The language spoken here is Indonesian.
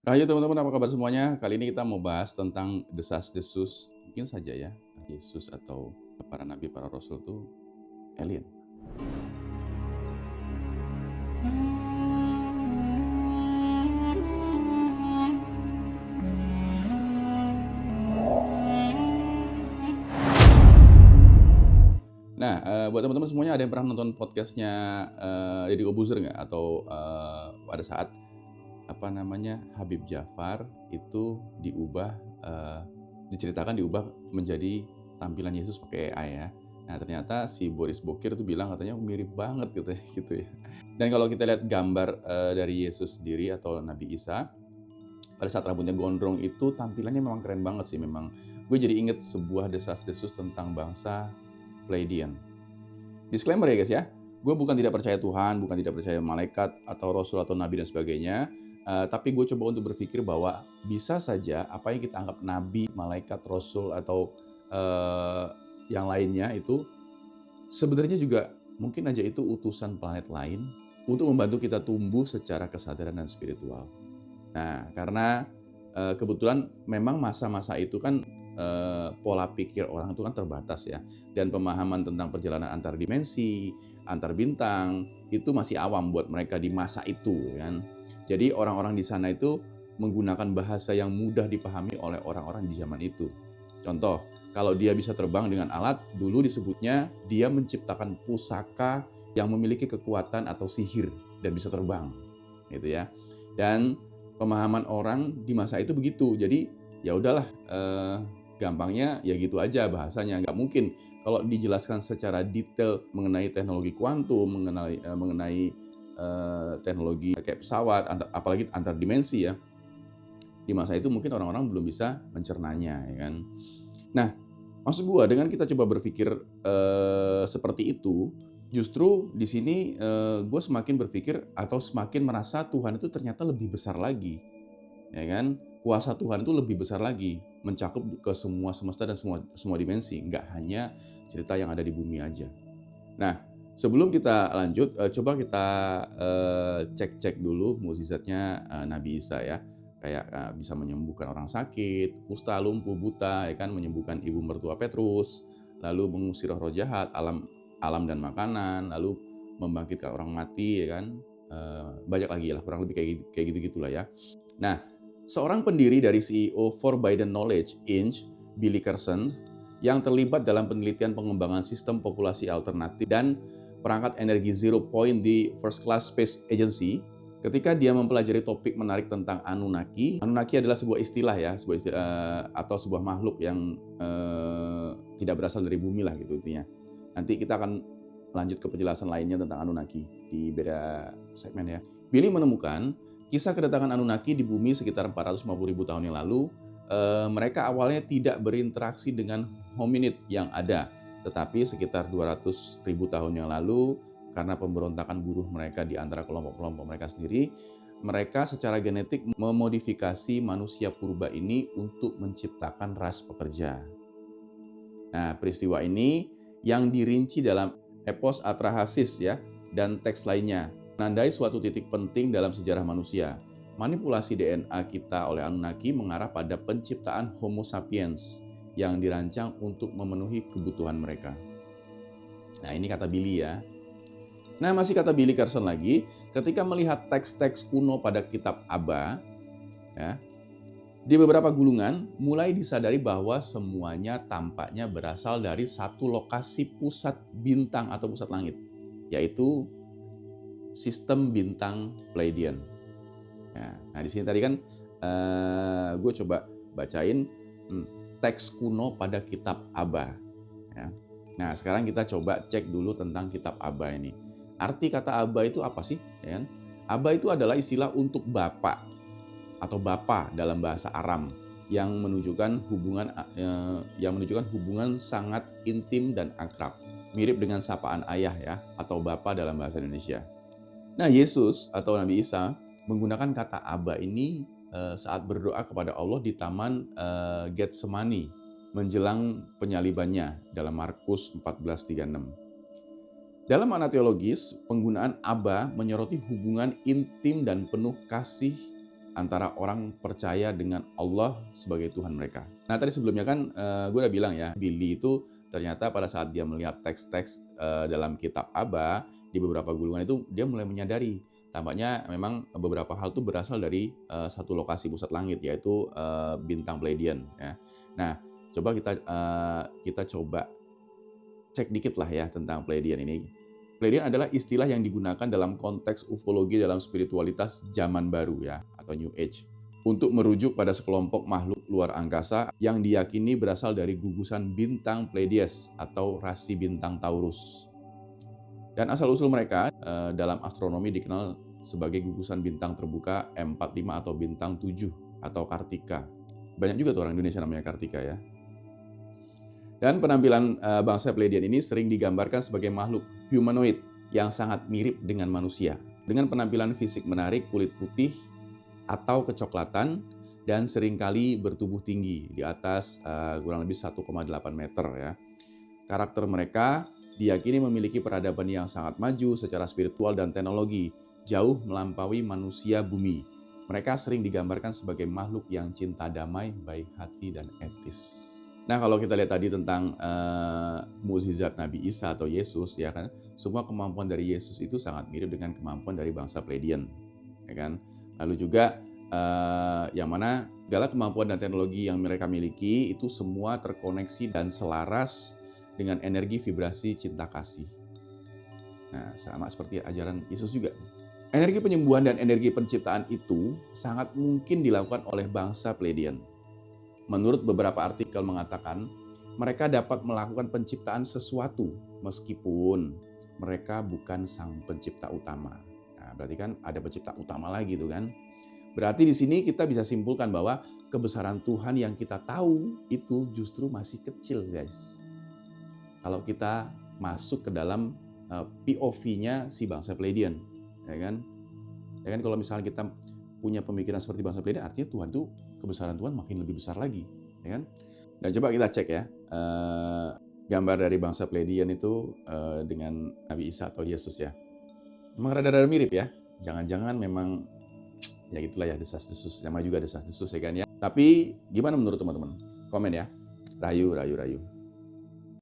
Rahayu teman-teman, apa kabar semuanya? Kali ini kita mau bahas tentang desas-desus, mungkin saja ya, Yesus atau para nabi, para rasul itu alien. Nah, buat teman-teman semuanya, ada yang pernah nonton podcastnya Deddy Corbuzier nggak? Atau pada saat Habib Jafar itu diceritakan diubah menjadi tampilan Yesus pakai AI ya. Nah, ternyata si Boris Bokir itu bilang katanya mirip banget gitu ya, gitu ya. Dan kalau kita lihat gambar dari Yesus sendiri atau Nabi Isa pada saat rambutnya gondrong itu tampilannya memang keren banget sih memang. Gue jadi inget sebuah desas-desus tentang bangsa Pleiadian. Disclaimer ya guys ya, gue bukan tidak percaya Tuhan, bukan tidak percaya malaikat atau rasul atau nabi dan sebagainya, tapi gue coba untuk berpikir bahwa bisa saja apa yang kita anggap nabi, malaikat, rasul atau yang lainnya itu sebenarnya juga mungkin aja itu utusan planet lain untuk membantu kita tumbuh secara kesadaran dan spiritual. Nah, karena kebetulan memang masa-masa itu kan pola pikir orang itu kan terbatas ya, dan pemahaman tentang perjalanan antar dimensi, antar bintang itu masih awam buat mereka di masa itu kan. Jadi orang-orang di sana itu menggunakan bahasa yang mudah dipahami oleh orang-orang di zaman itu. Contoh, kalau dia bisa terbang dengan alat, dulu disebutnya dia menciptakan pusaka yang memiliki kekuatan atau sihir dan bisa terbang, gitu ya. Dan pemahaman orang di masa itu begitu. Jadi ya udahlah, gampangnya ya gitu aja bahasanya. Nggak mungkin kalau dijelaskan secara detail mengenai teknologi kuantum, mengenai teknologi kayak pesawat, apalagi antar dimensi ya. Di masa itu mungkin orang-orang belum bisa mencernanya, ya kan. Nah, maksud gua dengan kita coba berpikir seperti itu, justru di sini gue semakin berpikir atau semakin merasa Tuhan itu ternyata lebih besar lagi, ya kan? Kuasa Tuhan itu lebih besar lagi, mencakup ke semua semesta dan semua dimensi, nggak hanya cerita yang ada di bumi aja. Nah, sebelum kita lanjut, coba kita cek-cek dulu mukjizatnya Nabi Isa ya. Kayak bisa menyembuhkan orang sakit, kusta, lumpuh, buta, ya kan, menyembuhkan ibu mertua Petrus, lalu mengusir roh jahat, alam dan makanan, lalu membangkitkan orang mati, ya kan. Banyak lagi lah, kurang lebih kayak gitu-gitulah ya. Nah, seorang pendiri dari CEO For Biden Knowledge Inc., Billy Carson, yang terlibat dalam penelitian pengembangan sistem populasi alternatif dan perangkat energi zero point di First Class Space Agency, ketika dia mempelajari topik menarik tentang Anunnaki. Anunnaki adalah sebuah istilah ya, atau sebuah makhluk yang tidak berasal dari bumi lah gitu intinya. Nanti kita akan lanjut ke penjelasan lainnya tentang Anunnaki di beda segmen ya. Billy menemukan kisah kedatangan Anunnaki di bumi sekitar 450.000 tahun yang lalu. Mereka awalnya tidak berinteraksi dengan hominid yang ada, tetapi sekitar 200.000 tahun yang lalu, karena pemberontakan buruh mereka di antara kelompok-kelompok mereka sendiri, mereka secara genetik memodifikasi manusia purba ini untuk menciptakan ras pekerja. Nah, peristiwa ini yang dirinci dalam epos Atrahasis ya, dan teks lainnya, menandai suatu titik penting dalam sejarah manusia. Manipulasi DNA kita oleh Anunnaki mengarah pada penciptaan Homo sapiens yang dirancang untuk memenuhi kebutuhan mereka. Nah, ini kata Billy ya. Nah, masih kata Billy Carson lagi, ketika melihat teks-teks kuno pada kitab Abba, ya, di beberapa gulungan mulai disadari bahwa semuanya tampaknya berasal dari satu lokasi pusat bintang atau pusat langit, yaitu sistem bintang Pleiadian. Nah, di sini tadi kan gue coba bacain teks kuno pada kitab Abba. Ya. Nah, sekarang kita coba cek dulu tentang kitab Abba ini. Arti kata Abba itu apa sih? Ya kan? Abba itu adalah istilah untuk bapak atau bapa dalam bahasa Aram yang menunjukkan hubungan sangat intim dan akrab, mirip dengan sapaan ayah ya atau bapa dalam bahasa Indonesia. Nah, Yesus atau Nabi Isa menggunakan kata Aba ini saat berdoa kepada Allah di taman Getsemani menjelang penyalibannya dalam Markus 14:36. Dalam makna teologis, penggunaan Aba menyoroti hubungan intim dan penuh kasih antara orang percaya dengan Allah sebagai Tuhan mereka. Nah tadi sebelumnya kan gue udah bilang ya, Billy itu ternyata pada saat dia melihat teks-teks dalam kitab Aba di beberapa gulungan itu dia mulai menyadari tampaknya memang beberapa hal itu berasal dari satu lokasi pusat langit, yaitu bintang Pleiadian. Ya. Nah, coba kita coba cek dikit lah ya tentang Pleiadian ini. Pleiadian adalah istilah yang digunakan dalam konteks ufologi dalam spiritualitas zaman baru ya, atau New Age, untuk merujuk pada sekelompok makhluk luar angkasa yang diyakini berasal dari gugusan bintang Pleiades atau rasi bintang Taurus. Dan asal-usul mereka dalam astronomi dikenal sebagai gugusan bintang terbuka M45 atau bintang 7 atau Kartika. Banyak juga tuh orang Indonesia namanya Kartika ya. Dan penampilan bangsa Pleiadian ini sering digambarkan sebagai makhluk humanoid yang sangat mirip dengan manusia. Dengan penampilan fisik menarik, kulit putih atau kecoklatan, dan seringkali bertubuh tinggi di atas kurang lebih 1,8 meter ya. Karakter mereka diyakini memiliki peradaban yang sangat maju secara spiritual dan teknologi, jauh melampaui manusia bumi. Mereka sering digambarkan sebagai makhluk yang cinta damai, baik hati, dan etis. Nah, kalau kita lihat tadi tentang mukjizat Nabi Isa atau Yesus, ya kan, semua kemampuan dari Yesus itu sangat mirip dengan kemampuan dari bangsa Pleiadian, ya kan. Lalu juga yang mana segala kemampuan dan teknologi yang mereka miliki itu semua terkoneksi dan selaras dengan energi vibrasi cinta kasih. Nah, sama seperti ajaran Yesus juga. Energi penyembuhan dan energi penciptaan itu sangat mungkin dilakukan oleh bangsa Pleiadian. Menurut beberapa artikel mengatakan, mereka dapat melakukan penciptaan sesuatu meskipun mereka bukan sang pencipta utama. Nah, berarti kan ada pencipta utama lagi tuh kan. Berarti di sini kita bisa simpulkan bahwa kebesaran Tuhan yang kita tahu itu justru masih kecil, guys. Kalau kita masuk ke dalam POV-nya si bangsa Pleiadian, ya kan? Ya kan, kalau misalnya kita punya pemikiran seperti bangsa Pleiadian, artinya Tuhan tuh kebesaran Tuhan makin lebih besar lagi, ya kan? Dan coba kita cek ya gambar dari bangsa Pleiadian itu dengan Nabi Isa atau Yesus ya. Memang rada-rada mirip ya. Jangan-jangan memang ya gitulah ya, desas-desus. Nama juga desas-desus ya kan ya. Tapi gimana menurut teman-teman? Komen ya. Rayu.